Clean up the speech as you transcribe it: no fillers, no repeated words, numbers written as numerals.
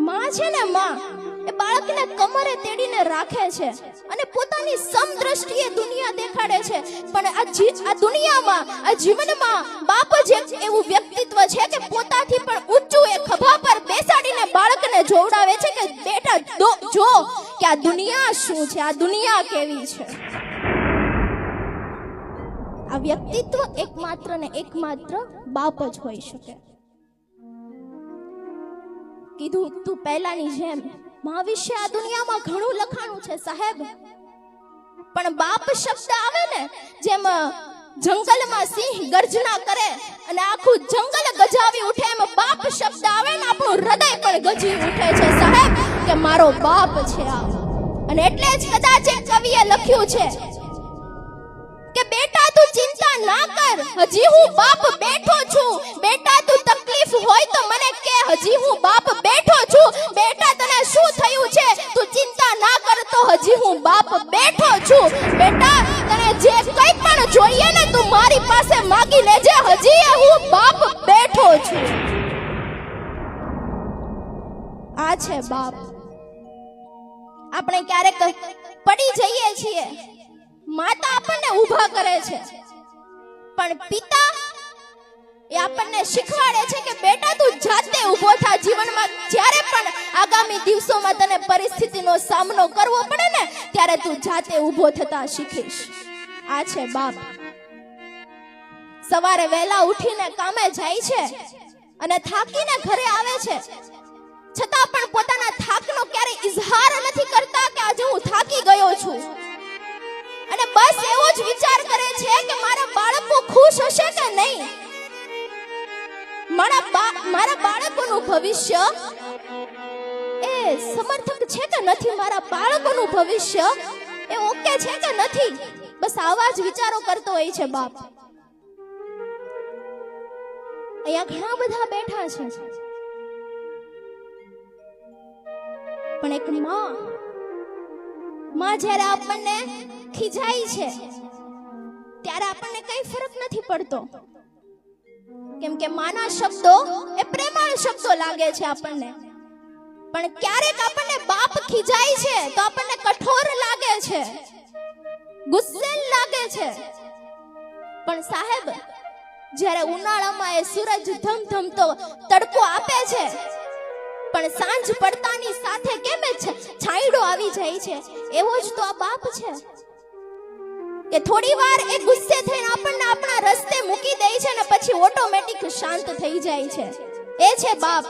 માં છે ને, માં એ બાળકને કમરે તેડીને રાખે છે અને પોતાની સમદ્રષ્ટિએ દુનિયા દેખાડે છે. પણ આ દુનિયામાં, આ જીવનમાં બાપ જ એવું વ્યક્તિત્વ છે કે પોતાથી પણ ઊંચું એ ખભા પર બેસાડીને બાળકને જોવડાવે છે કે બેટા જો કે આ દુનિયા શું છે, આ દુનિયા કેવી છે. આ વ્યક્તિત્વ એકમાત્ર ને એકમાત્ર બાપ જ હોઈ શકે. કીધું તું પહેલાની જેમ માં વિશે આ દુનિયામાં ઘણું લખાણું છે સાહેબ, પણ બાપ શબ્દ આવે ને, જેમ જંગલમાં સિંહ ગર્જના કરે અને આખું જંગલ ગજાવી ઉઠે, એમ બાપ શબ્દ આવે ને આપણું હૃદય પણ ગજી ઉઠે છે સાહેબ કે મારો બાપ છે આ. અને એટલે જ કદાચ એક કવિએ લખ્યું છે કે બેટા તું ચિંતા ના કર, હજી હું બાપ બેઠો છું. બેટા તું તકલીફ હોય તો મને કે, હજી હું બાપ બેઠો છું. બેટા તને શું થયું છે તું ચિંતા ના કર, તો હજી હું બાપ બેઠો છું. બેટા તને જે કંઈ પણ જોઈએ ને તું મારી પાસે માંગી લેજે, હજી હું બાપ બેઠો છું. આ છે બાપ. આપણે ક્યારેક પડી જઈએ છીએ, માતા આપણને ઊભા કરે છે, પણ પિતા એ આપણને શીખવાડે છે કે બેટા તું જાતે ઊભો થા. જીવનમાં જ્યારે પણ આગામી દિવસોમાં તને પરિસ્થિતિનો સામનો કરવો પડે ને, ત્યારે તું જાતે ઊભો થતા શીખીશ. આ છે બાપ. સવારે વહેલા ઉઠીને કામે જાય છે અને થાકીને ઘરે આવે છે, છતાં પણ પોતાના થાકનો ક્યારેય ઇઝહાર નથી કરતા કે આજે હું થાકી ગયો છું. અને બસ એવો જ વિચાર કરે છે કે મારા બાળકો ખુશ હશે કે નહીં, મારા બાળકોનું ભવિષ્ય એ સમર્થક છે કે નથી, મારા બાળકોનું ભવિષ્ય એ ઓકે છે કે નથી. બસ આવા જ વિચારો કરતો હોય છે બાપ. અહીંયા ઘણા બધા બેઠા છે, પણ એક માં જ્યારે આપણને ખીજાય છે ત્યારે આપણને કઈ ફરક નથી પડતો, કેમ કે માના શબ્દો એ પ્રેમાળ શબ્દો લાગે છે આપણને. પણ ક્યારેક આપણને બાપ ખીજાય છે તો આપણને કઠોર લાગે છે, ગુસ્સેલ લાગે છે. પણ સાહેબ જ્યારે ઉનાળામાં એ સૂરજ ધમધમતો તડકો આપે છે, પણ સાંજ પડતાની સાથે કેમ છાંયડો આવી જાય છે, એવો જ તો આ બાપ છે કે થોડી વાર એ ગુસ્સે થઈને આપણને આપણા રસ્તે મૂકી દે છે ને પછી ઓટોમેટિક શાંત થઈ જાય છે. એ છે બાપ.